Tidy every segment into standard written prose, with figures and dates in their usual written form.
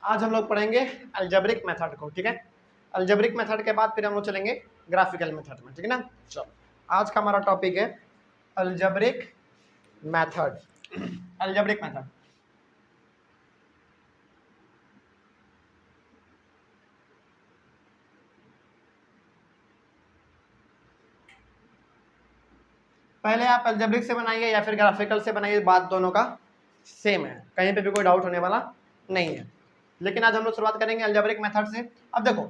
आज हम लोग पढ़ेंगे अलजेब्रिक मेथड को, ठीक है। अलजेब्रिक मेथड के बाद फिर हम लोग चलेंगे ग्राफिकल मेथड में, ठीक है ना। चलो, आज का हमारा टॉपिक है अलजेब्रिक मेथड। अलजेब्रिक मेथड पहले आप अलजेब्रिक से बनाइए या फिर ग्राफिकल से बनाइए, बात दोनों का सेम है, कहीं पे भी कोई डाउट होने वाला नहीं है। लेकिन आज हम लोग शुरुआत करेंगे अलजेब्रिक मेथड से। अब देखो,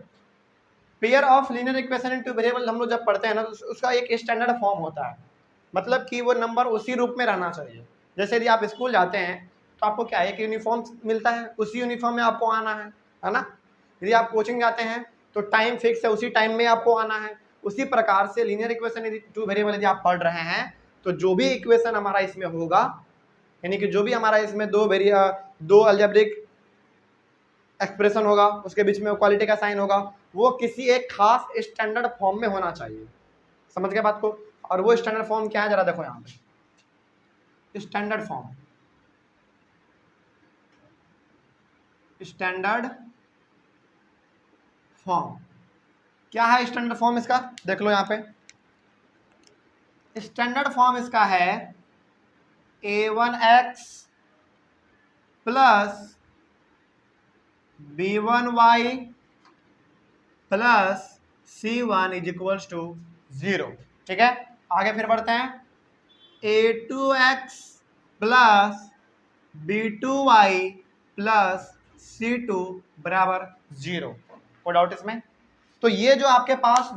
pair of linear equation into variable हम लोग जब पढ़ते हैं ना, तो उसका एक स्टैंडर्ड फॉर्म होता है, मतलब कि वो नंबर उसी रूप में रहना चाहिए। जैसे यदि आप स्कूल जाते हैं तो आपको क्या है, एक यूनिफॉर्म मिलता है, उसी यूनिफॉर्म में आपको आना है ना। यदि आप कोचिंग जाते हैं तो टाइम फिक्स है, उसी टाइम में आपको आना है। उसी प्रकार से लीनियर इक्वेशन यदि टू वेरिएबल यदि आप पढ़ रहे हैं तो जो भी इक्वेशन हमारा इसमें होगा, यानी कि जो भी हमारा इसमें दो अलजेब्रिक एक्सप्रेशन होगा, उसके बीच में क्वालिटी का साइन होगा, वो किसी एक खास स्टैंडर्ड फॉर्म में होना चाहिए। समझ गए बात को। और वो स्टैंडर्ड फॉर्म क्या है, जरा देखो यहाँ पे स्टैंडर्ड फॉर्म। स्टैंडर्ड फॉर्म क्या है? स्टैंडर्ड फॉर्म इसका देख लो यहाँ पे। स्टैंडर्ड फॉर्म इसका है a1x plus b1y plus c1 is equals to 0, ठीक है। आगे फिर बढ़ते हैं, a2x plus b2y plus c2 बराबर 0। कोई डाउट इसमें? तो ये जो आपके पास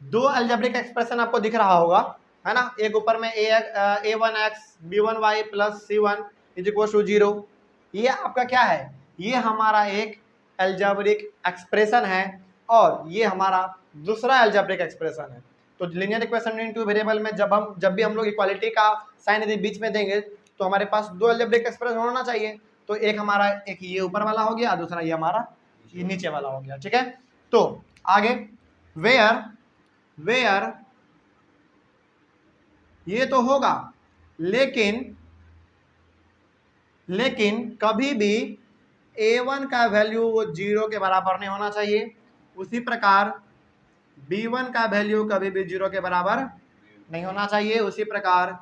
दो अलजेब्रिक एक्सप्रेशन आपको दिख रहा होगा, है ना। एक ऊपर में a1x b1y plus c1 is equal to 0, ये आपका क्या है, ये हमारा एक अलजेब्रिक एक्सप्रेशन है और ये हमारा दूसरा अलजेब्रिक एक्सप्रेशन है। तो लीनियर इक्वेशन इनटू वेरिएबल में जब भी हम लोग इक्वालिटी का साइन यदि बीच में देंगे तो हमारे पास दो अलजेब्रिक एक्सप्रेशन होना चाहिए। तो एक हमारा एक ये ऊपर वाला हो गया, दूसरा ये हमारा ये नीचे वाला हो गया, ठीक है। तो आगे वेयर ये तो होगा, लेकिन कभी भी a1 का वैल्यू 0 के बराबर नहीं होना चाहिए। उसी प्रकार b1 का वैल्यू कभी भी 0 के बराबर नहीं होना चाहिए। उसी प्रकार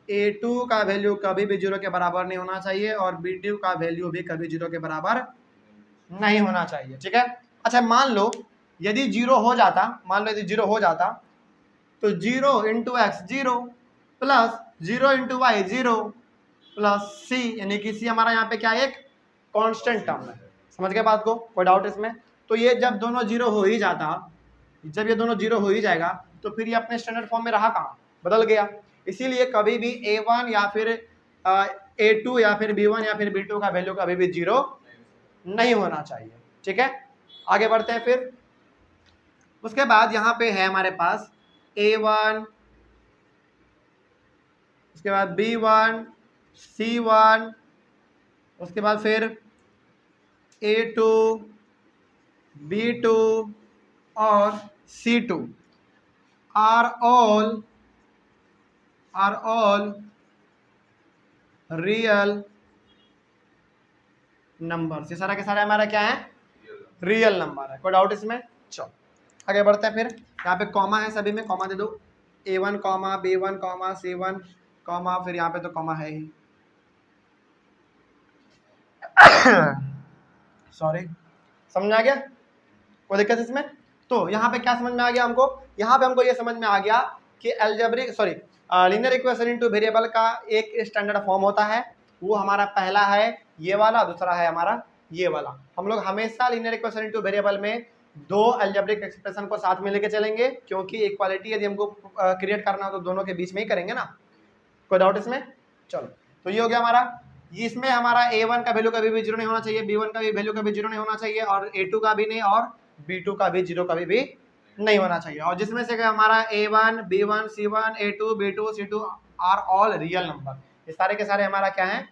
a2 का वैल्यू कभी भी 0 के बराबर नहीं होना चाहिए और b2 का वैल्यू भी कभी 0 के बराबर नहीं होना चाहिए, ठीक है। अच्छा, मान लो यदि 0 हो जाता तो 0 into x 0 plus 0 into y 0 plus C, यानी कि सी हमारा यहाँ पे क्या एक कांस्टेंट टर्म है। समझ गए बात को? कोई डाउट इसमें? तो ये जब दोनों 0 हो ही जाता, जब ये दोनों 0 हो ही जाएगा तो फिर ये अपने स्टैंडर्ड फॉर्म में रहा कहाँ, बदल गया। इसीलिए कभी भी a1 या फिर a2 या फिर b1 या फिर b2 का वैल्यू कभी भी 0 नहीं होना चाहिए, ठीक है। आगे बढ़ते हैं फिर। उसके बाद यहाँ पे है हमारे पास a1, उसके बाद b1 c1, उसके बाद फिर a2 b2 और c2 are all real number. ये सारा के सारे हमारा क्या है, रियल नंबर है। कोई डाउट इसमें? चलो आगे बढ़ते हैं। फिर यहाँ पे कॉमा है, सभी में कॉमा दे दो, a1 comma b1 comma c1 comma, फिर यहाँ पे तो कॉमा है ही सॉरी, समझ में आ गया? कोई दिक्कत इसमें? तो यहाँ पे क्या समझ में आ गया हमको? यहाँ पे हमको ये समझ में आ गया कि लीनियर इक्वेशन इनटू वेरिएबल का एक स्टैंडर्ड फॉर्म होता है। वो हमारा पहला है ये वाला, दूसरा है हमारा ये वाला। हम लोग हमेशा लीनियर इक्वेशन इनटू वेरिएबल में दो अलजेब्रिक एक्सप्रेशन को साथ में लेके चलेंगे, क्योंकि इक्वालिटी यदि हमको क्रिएट करना हो तो दोनों के बीच में ही करेंगे ना। कोई डाउट इसमें? चलो, तो ये हो गया हमारा। इसमें हमारा a1 का वैल्यू कभी भी 0 नहीं होना चाहिए, b1 का भी वैल्यू कभी 0 नहीं होना चाहिए और a2 का भी नहीं और b2 का भी 0 कभी भी नहीं होना चाहिए। और जिसमें से हमारा a1 b1 c1 a2 b2 c2 are all real number. ये सारे के सारे हमारा क्या है,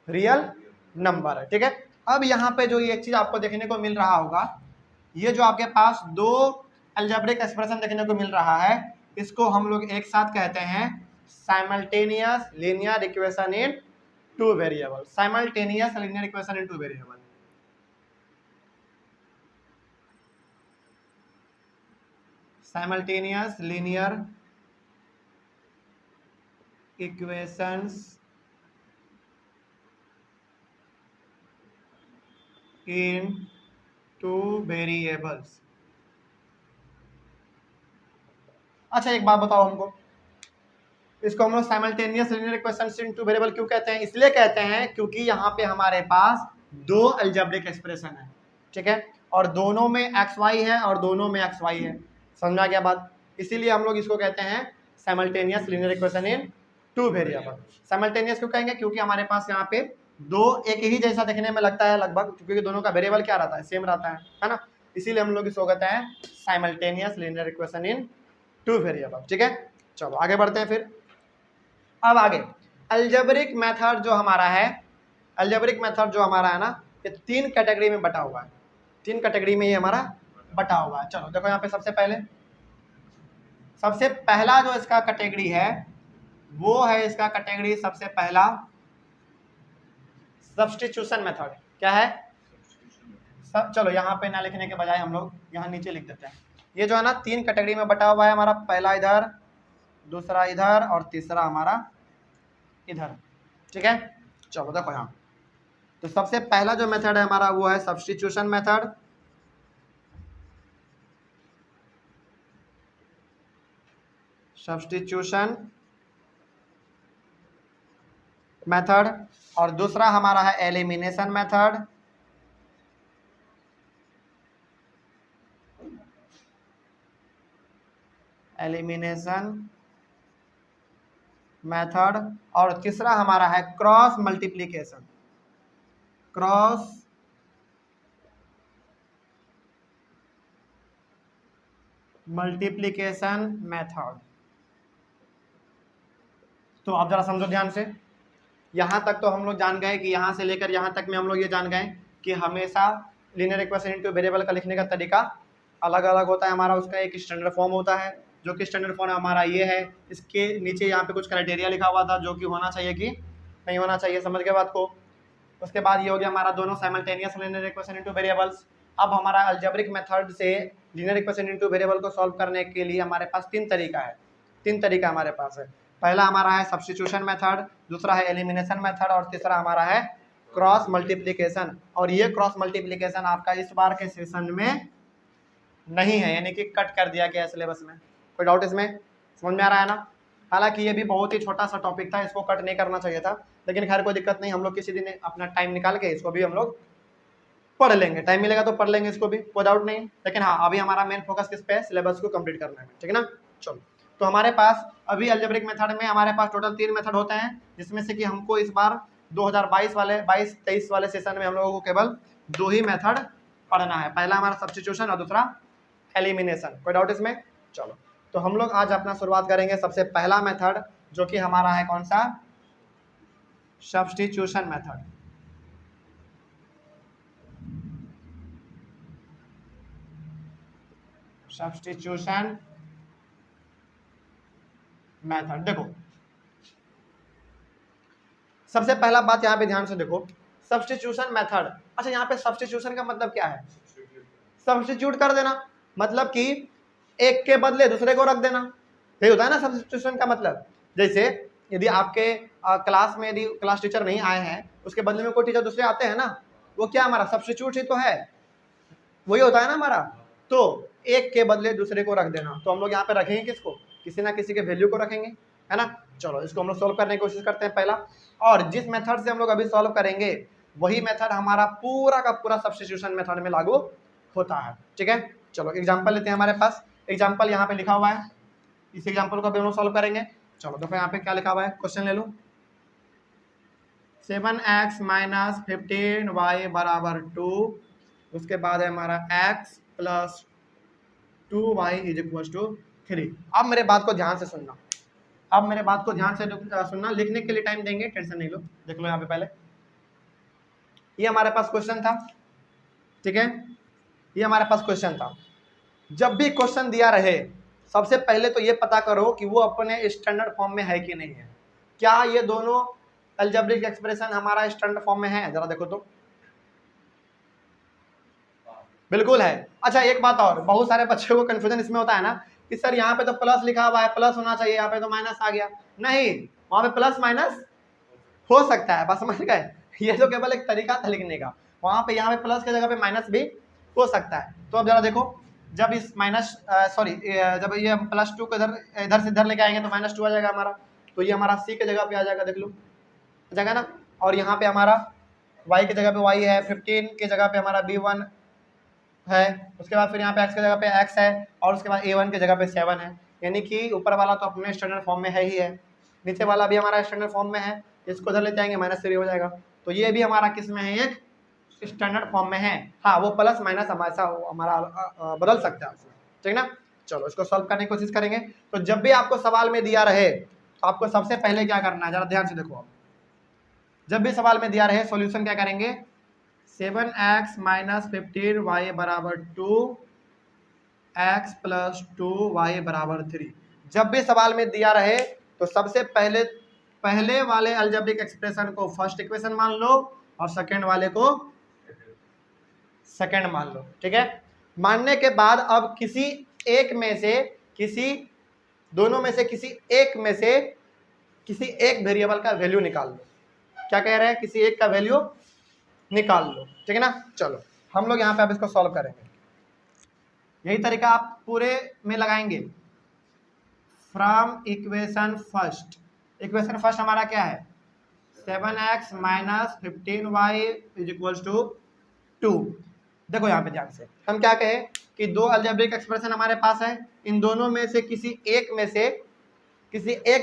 रियल नंबर है, ठीक है। अब यहाँ पे जो ये चीज आपको देखने को मिल रहा होगा, ये जो आपके पास दो अलजेब्रिक एक्सप्रेशन देखने को मिल रहा है, इसको हम लोग एक साथ कहते हैं simultaneous linear equation in two variable, simultaneous linear equation in two variable. Simultaneous linear equations in two variables. अच्छा एक बात बताओ हमको, इसको हम लोग साइमल्टेनियस लीनियर इक्वेशंस इन टू वेरिएबल क्यों कहते हैं? इसलिए कहते हैं क्योंकि यहाँ पे हमारे पास दो अलजेब्रिक एक्सप्रेशन है, ठीक है, और दोनों में एक्स वाई है और दोनों में एक्स वाई है। समझा क्या बात? इसीलिए हम लोग इसको कहते हैं simultaneous linear equation in two variable. Simultaneous क्यों कहेंगे? क्योंकि हमारे पास यहाँ पे दो एक ही जैसा दिखने में लगता है लगभग, क्योंकि दोनों का वेरिएबल क्या रहता है? सेम रहता है ना, इसीलिए हम लोग इसको कहते हैं simultaneous linear equation in two variable. ठीक है, चलो आगे बढ़ते हैं फिर। अब आगे अलजेब्रिक मेथड जो हमारा है, अलजेब्रिक मेथड जो हमारा है ना, ये तीन कैटेगरी में बटा हुआ है, तीन कैटेगरी में ये हमारा बटा हुआ है। चलो देखो यहाँ पे सबसे पहला जो इसका कैटेगरी है वो है इसका कैटेगरी सबसे पहला सब्स्टिट्यूशन मेथड। क्या है? चलो यहाँ पे ना लिखने के बजाय हम लोग यहाँ नीचे लिख देते हैं। ये जो है ना तीन कैटेगरी में बटा हुआ है हमारा, पहला इधर, दूसरा इधर और तीसरा हमारा इधर। ठीक है, चलो देखो यहाँ, तो सबसे पहला जो मेथड है हमारा वो है सब्स्टिट्यूशन मेथड। सब्स्टिट्यूशन मेथड, और दूसरा हमारा है एलिमिनेशन मेथड। एलिमिनेशन मेथड, और तीसरा हमारा है cross multiplication. Cross multiplication method. तो आप जरा समझो ध्यान से, यहाँ तक तो हम लोग जान गए कि यहाँ से लेकर यहाँ तक में हम लोग ये जान गए कि हमेशा लीनियर इक्वेशन इनटू वेरिएबल का लिखने का तरीका अलग अलग होता है हमारा। उसका एक स्टैंडर्ड फॉर्म होता है, जो कि स्टैंडर्ड फॉर्म हमारा ये है। इसके नीचे यहाँ पे कुछ क्राइटेरिया लिखा हुआ था जो कि होना चाहिए कि नहीं होना चाहिए, समझ के बात को। उसके बाद ये हो गया हमारा दोनों simultaneous linear equation into variables. अब हमारा अलजेब्रिक मेथड से लीनियर इक्वेशन इनटू वेरिएबल को सॉल्व करने के लिए हमारे पास तीन तरीका हमारे पास है। पहला हमारा है सब्स्टिट्यूशन मेथड, दूसरा है एलिमिनेशन मेथड और तीसरा हमारा है क्रॉस मल्टीप्लिकेशन। और ये क्रॉस मल्टीप्लिकेशन आपका इस बार के सेशन में नहीं है, यानी कि कट कर दिया गया सिलेबस में। कोई डाउट इसमें? समझ में आ रहा है ना? हालांकि ये भी बहुत ही छोटा सा टॉपिक था, इसको कट नहीं करना चाहिए था, लेकिन खैर कोई दिक्कत नहीं, हम लोग किसी दिन अपना टाइम निकाल के इसको भी हम लोग पढ़ लेंगे, टाइम मिलेगा तो पढ़ लेंगे इसको भी, कोई डाउट नहीं। लेकिन हाँ, अभी हमारा मेन फोकस किस पे है? सिलेबस को कंप्लीट करने में, ठीक है ना। चलो, तो हमारे पास अभी अलजेब्रिक मेथड में हमारे पास टोटल 3 मेथड होते हैं, जिसमें से कि हमको इस बार 2022-23 वाले सेशन में हम लोगों को केवल 2 ही मेथड पढ़ना है। पहला हमारा सब्स्टिट्यूशन और दूसरा एलिमिनेशन। कोई डाउट इसमें? चलो, तो हम लोग आज अपना शुरुआत करेंगे सबसे पहला मेथड, जो कि हमारा है कौन सा? Substitution method. Substitution method. देखो सबसे पहला बात यहाँ पे ध्यान से देखो, सब्स्टिट्यूशन मेथड। अच्छा, यहाँ पे सब्स्टिट्यूशन का मतलब क्या है? सब्स्टिट्यूट कर देना, मतलब कि एक के बदले दूसरे को रख देना, यही होता है ना सब्स्टिट्यूशन का मतलब। जैसे यदि आपके क्लास में यदि क्लास टीचर नहीं आए हैं, उसके बदले में कोई टीचर दूसरे आते हैं ना, वो क्या हमारा सब्स्टिट्यूट ही तो है, वही होता है ना हमारा। तो एक के बदले दूसरे को रख देना, तो हम लोग यहाँ पे रखेंगे किसको? किसी ना किसी के वैल्यू को रखेंगे, है ना। चलो, इसको हम लोग सॉल्व करने की कोशिश करते हैं पहला, और जिस मेथड से हम लोग अभी सॉल्व करेंगे वही मेथड हमारा पूरा का पूरा सब्स्टिट्यूशन मेथड में लागू होता है, ठीक है। चलो एग्जांपल लेते हैं, हमारे पास एग्जांपल यहाँ पे लिखा हुआ है, इस एग्जांपल को अभी हम लोग सॉल्व करेंगे। चलो देखो यहाँ पे क्या लिखा हुआ है, क्वेश्चन ले लो। 7x - 15y = 2, उसके बाद है हमारा x + 2y = 3। अब मेरे बात को ध्यान से सुनना, लिखने के लिए टाइम देंगे, टेंशन नहीं लो। देख लो यहाँ पे पहले, ये हमारे पास क्वेश्चन था, ठीक है, ये हमारे पास क्वेश्चन था। जब भी क्वेश्चन दिया रहे, सबसे पहले तो ये पता करो कि वो अपने स्टैंडर्ड फॉर्म में है कि नहीं है। क्या ये दोनों अलजेब्रिक एक्सप्रेशन हमारा स्टैंडर्ड फॉर्म में है? जरा देखो तो, बिल्कुल है। अच्छा एक बात और, बहुत सारे बच्चों को कंफ्यूजन इसमें होता है ना कि सर यहाँ पे तो प्लस लिखा हुआ है, प्लस होना चाहिए, यहाँ पे तो माइनस आ गया। नहीं, वहां पे प्लस माइनस हो सकता है, बस समझ गए, ये तो केवल एक तरीका था लिखने का। वहां पे यहाँ पे प्लस की जगह पे माइनस भी हो सकता है। तो अब जरा देखो, जब इस माइनस सॉरी जब ये हम +2 को इधर से इधर लेके आएंगे तो -2 आ जाएगा हमारा, तो ये हमारा सी की जगह पे आ जाएगा, देख लो आ जाएगा ना। और यहाँ पे हमारा y की जगह पे y है, 15 की जगह पे हमारा b1 है, उसके बाद फिर यहाँ पे x की जगह पे x है, और उसके बाद a1 की जगह पे 7 है। यानी कि ऊपर वाला तो अपने स्टैंडर्ड फॉर्म में है ही है, नीचे वाला भी हमारा स्टैंडर्ड फॉर्म में है, इसको इधर लेते आएंगे -3 हो जाएगा। तो ये भी हमारा किस में है, एक स्टैंडर्ड फॉर्म में है। हाँ वो प्लस माइनस हमारा बदल सकता है, ठीक ना। चलो इसको सॉल्व करने की कोशिश करेंगे। तो जब भी आपको सवाल में दिया रहे तो आपको सबसे पहले क्या करना है, जरा ध्यान से देखो। जब भी सवाल में दिया रहे सॉल्यूशन क्या करेंगे, 7x - 15y = 2x + 2y = 3। जब भी सवाल में दिया रहे तो सबसे पहले वाले अलजेब्रिक एक्सप्रेशन को फर्स्ट इक्वेशन मान लो और सेकंड वाले को सेकंड मान लो, ठीक है। मानने के बाद अब किसी एक में से, किसी दोनों में से किसी एक वेरिएबल का वैल्यू निकाल लो। क्या कह रहे हैं, किसी एक का वैल्यू निकाल लो, ठीक है ना। चलो हम लोग यहाँ पे अब इसको सॉल्व करेंगे, यही तरीका आप पूरे में लगाएंगे। From equation first, equation first हमारा क्या है, 7x - 15y = 2। देखो यहाँ पे ध्यान से, हम क्या कहें कि दो अलजेब्रिक एक्सप्रेशन हमारे पास है, इन दोनों में से किसी एक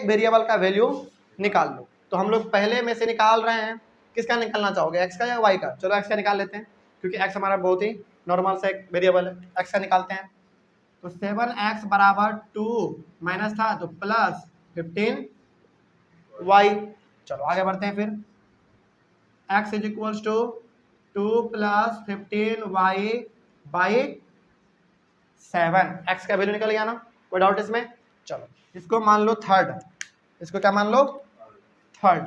वेरिएबल का वैल्यू निकाल लो। तो हम लोग पहले में से निकाल रहे हैं, किसका निकालना चाहोगे, x का या y का? चलो x का निकाल लेते हैं, क्योंकि x हमारा बहुत ही नॉर्मल सा एक वेरिएबल है, x का निकालते हैं। तो 7x = 2 माइनस था तो +15y। चलो आगे बढ़ते हैं फिर, x = 2 + 15y/7। x का वैल्यू निकल गया ना, कोई डाउट इसमें? चलो इसको मान लो थर्ड, इसको क्या मान लो, थर्ड।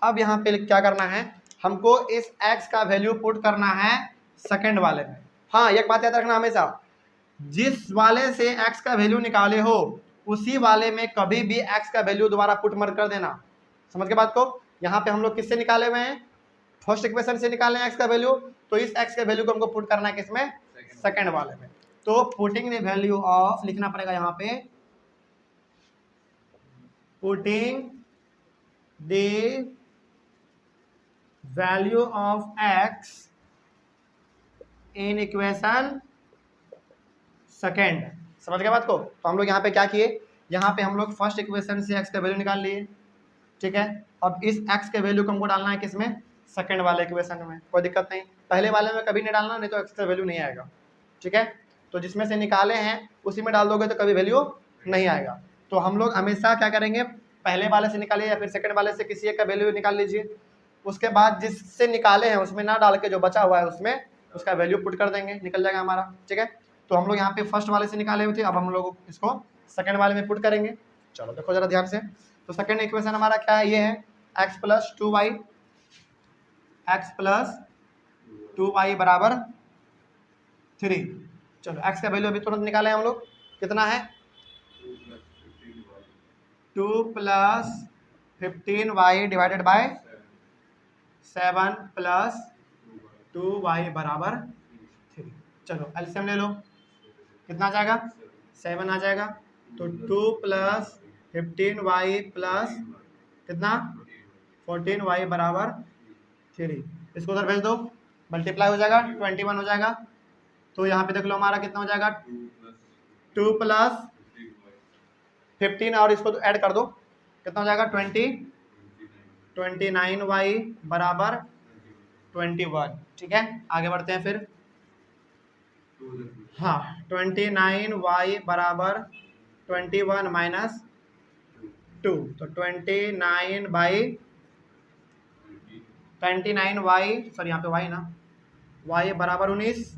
अब यहाँ पे क्या करना है, हमको इस x का वैल्यू पुट करना है सेकंड वाले में। हाँ एक बात याद रखना हमेशा, जिस वाले से x का वैल्यू निकाले हो उसी वाले में कभी भी x का वैल्यू दोबारा पुट मत कर देना, समझ के बात को। यहाँ पे हम लोग किससे निकाले हुए हैं, फर्स्ट इक्वेशन से निकाले हैं x का वैल्यू, तो इस x के वैल्यू को हमको पुट करना है किसमें, सेकंड वाले में। तो पुटिंग द वैल्यू ऑफ, लिखना पड़ेगा यहाँ पे, putting the value of x in equation second, समझ गए बात को। तो हम लोग यहाँ पे क्या किए, यहाँ पे हम लोग फर्स्ट इक्वेशन से x का वैल्यू निकाल लिए, ठीक है। अब इस x के वैल्यू को हमको डालना है किसमें, सेकंड वाले इक्वेशन में। कोई दिक्कत नहीं, पहले वाले में कभी नहीं डालना, नहीं तो x का वैल्यू नहीं आएगा, ठीक है। तो जिसमें से निकाले हैं उसी में डाल दोगे तो कभी वैल्यू नहीं आएगा। तो हम लोग हमेशा क्या करेंगे, पहले वाले से निकालिए या फिर सेकंड वाले से किसी एक का वैल्यू निकाल लीजिए, उसके बाद जिससे निकाले हैं उसमें ना डाल के जो बचा हुआ है उसमें उसका वैल्यू पुट कर देंगे, निकल जाएगा हमारा, ठीक है। तो हम लोग यहाँ पे फर्स्ट वाले से निकाले हुए थे, अब हम लोग इसको सेकंड वाले में पुट करेंगे। चलो देखो जरा ध्यान से, तो सेकंड इक्वेशन हमारा क्या है, ये है x + 2y, x + 2y = 3। चलो x का वैल्यू अभी तुरंत निकाले हम लोग, कितना है, 2 + 15y / 7 + 2y = 3। चलो एलसीएम ले लो, कितना आ जाएगा, 7 आ जाएगा। तो 2 + 15y + कितना 14y = 3, इसको उधर भेज दो, मल्टीप्लाई हो जाएगा, 21 हो जाएगा। तो यहाँ पे देख लो हमारा कितना हो जाएगा, 2 + 15 और इसको ऐड कर दो, कितना हो जाएगा, 29y = 21, ठीक है। आगे बढ़ते हैं फिर, हाँ 29y = 21 - 2, तो 29y सॉरी यहाँ पे y ना, y = 19,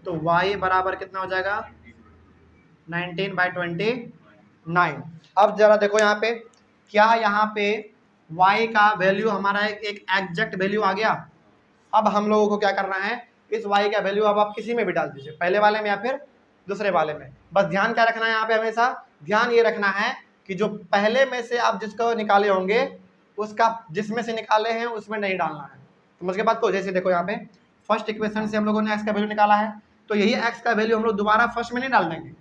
तो y बराबर कितना हो जाएगा, 19/29। अब जरा देखो यहाँ पे क्या यहाँ पे y का वैल्यू हमारा एक एग्जैक्ट वैल्यू आ गया? अब हम लोगों को क्या करना है, इस y का वैल्यू अब आप किसी में भी डाल दीजिए, पहले वाले में या फिर दूसरे वाले में। बस ध्यान क्या रखना है यहाँ पे, हमेशा ध्यान ये रखना है कि जो पहले में से आप जिसको निकाले होंगे उसका जिसमें से निकाले हैं उसमें नहीं डालना है। समझ के बात को? जैसे देखो यहाँ पे फर्स्ट इक्वेशन से हम लोगों ने x का वैल्यू निकाला है, तो यही x का वैल्यू हम लोग दोबारा फर्स्ट में नहीं डाल देंगे,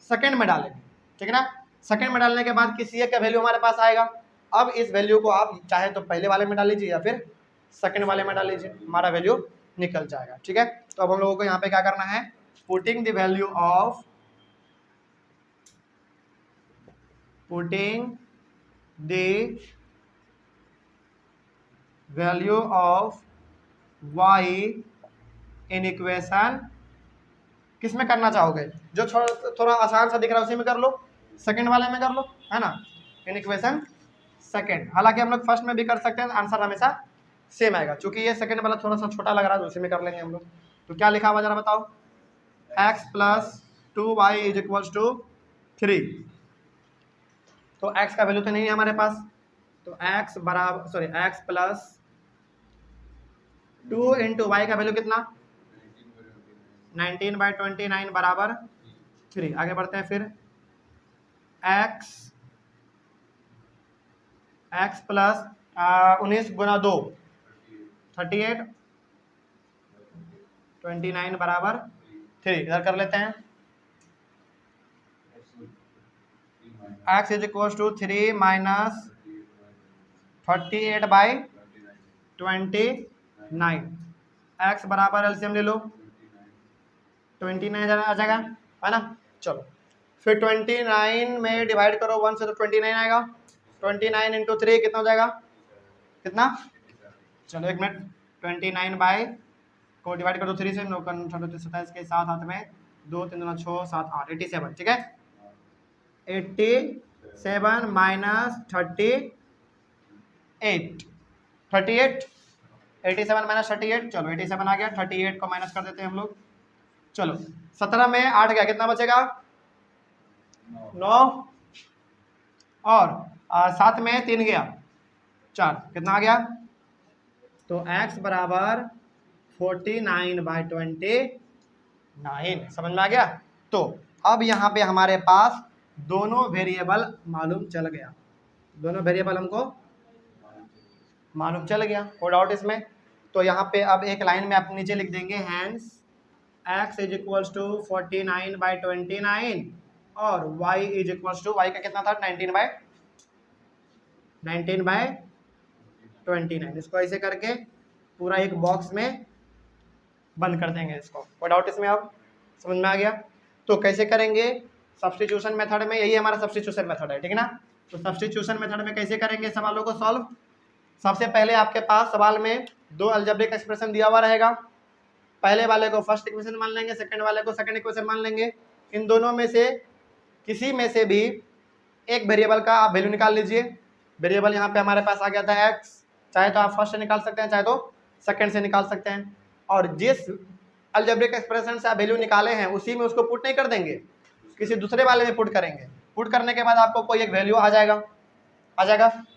सेकंड में डालेंगे, ठीक है ना। सेकंड में डालने के बाद किसी एक का वैल्यू हमारे पास आएगा। अब इस वैल्यू को आप चाहे तो पहले वाले में डाल लीजिए या फिर सेकंड वाले में डाल लीजिए, हमारा वैल्यू निकल जाएगा, ठीक है। तो अब हम लोगों को यहाँ पे क्या करना है, putting the value of y in equation, किस में करना चाहोगे? जो थोड़ा आसान सा दिख रहा है उसी में कर लो, सेकंड वाले में कर लो, है ना, इन इक्वेशन सेकंड। हालांकि हम लोग फर्स्ट में भी कर सकते हैं, आंसर हमेशा सेम आएगा। चूंकि ये सेकंड वाला थोड़ा सा छोटा लग रहा है तो उसी में कर लेंगे हम लोग। तो क्या लिखा हुआ जरा बताओ, x plus 2y is equals to 3। तो x का वैल्यू तो नहीं है हमारे पास, तो x प्लस 2 इंटू वाई का वैल्यू कितना, 19/29 बराबर 3। आगे बढ़ते हैं फिर, x प्लस 19 गुना 2 38, 29 बराबर 3। इधर कर लेते हैं, x is equal to 3 minus 38/29। x बराबर एलसीएम ले लो, 29 आ जाएगा, है ना। चलो फिर 29 में डिवाइड करो 1 से तो 29 आएगा, 29 इंटू 3 कितना हो जाएगा, कितना, चलो एक मिनट, 29 बाई को डिवाइड करो 3 से, 9 27 के साथ हाथ में 2 3 6 7 8, 87, ठीक है। 87 माइनस 38, 87 माइनस 38, चलो 87 आ गया, 38 को माइनस कर देते हैं हम लोग। चलो 17 में 8 गया, कितना बचेगा, 9, और 7 में 3 गया, 4, कितना आ गया, तो x बराबर 49/29। समझ में आ गया। तो अब यहाँ पे हमारे पास दोनों वेरिएबल मालूम चल गया, दोनों वेरिएबल हमको मालूम चल गया, कोई डाउट इसमें? तो यहाँ पे अब एक लाइन में आप नीचे लिख देंगे, hence x is equals to 49/29 और y is equals to, y का कितना था, 19/29। इसको ऐसे करके पूरा एक बॉक्स में बंद कर देंगे इसको। कोई डाउट इसमें? अब समझ में आ गया। तो कैसे करेंगे, सब्स्टिट्यूशन मेथड में, यही हमारा सब्स्टिट्यूशन मेथड है, ठीक है ना। तो सब्स्टिट्यूशन मेथड में कैसे करेंगे सवालों को सॉल्व, सबसे पहले आपके पास सवाल में 2 अलजेब्रिक एक्सप्रेशन दिया हुआ रहेगा, पहले वाले को फर्स्ट इक्वेशन मान लेंगे, सेकंड वाले को सेकंड इक्वेशन मान लेंगे। इन दोनों में से किसी में से भी एक वेरिएबल का आप वैल्यू निकाल लीजिए। वेरिएबल यहाँ पे हमारे पास आ गया था x, चाहे तो आप फर्स्ट से निकाल सकते हैं, चाहे तो सेकंड से निकाल सकते हैं। और जिस अलजेब्रिक एक्सप्रेशन से आप वैल्यू निकाले हैं उसी में उसको पुट नहीं कर देंगे, किसी दूसरे वाले में पुट करेंगे। पुट करने के बाद आपको कोई एक वैल्यू आ जाएगा।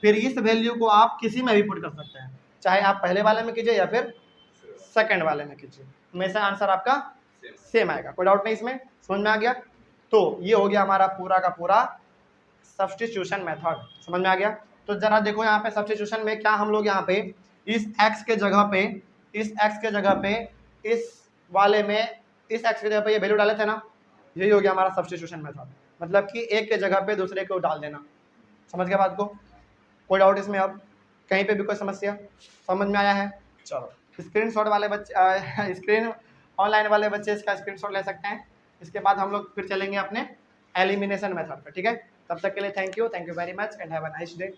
फिर इस वैल्यू को आप किसी में भी पुट कर सकते हैं, चाहे आप पहले वाले में कीजिए या फिर सेकंड वाले में कीजिए, हमेशा आंसर आपका सेम आएगा। कोई डाउट नहीं इसमें, समझ में आ गया। तो ये हो गया हमारा पूरा का पूरा सब्स्टिट्यूशन मेथड, समझ में आ गया। तो जरा देखो यहाँ पे सब्स्टिट्यूशन में क्या हम लोग यहाँ पे इस x के जगह पे, इस x के जगह पे, इस वाले में इस x के जगह पे ये वैल्यू डाले थे ना, यही हो गया हमारा सब्स्टिट्यूशन मेथड। मतलब कि एक के जगह पे दूसरे को डाल देना। समझ गया बात को? कोई डाउट इसमें? अब कहीं पे भी कोई समस्या? समझ में आया है? चलो स्क्रीनशॉट वाले बच्चे स्क्रीन ऑनलाइन वाले बच्चे इसका स्क्रीनशॉट ले सकते हैं। इसके बाद हम लोग फिर चलेंगे अपने एलिमिनेशन मेथड पर, ठीक है। तब तक के लिए thank you very much and have a nice day.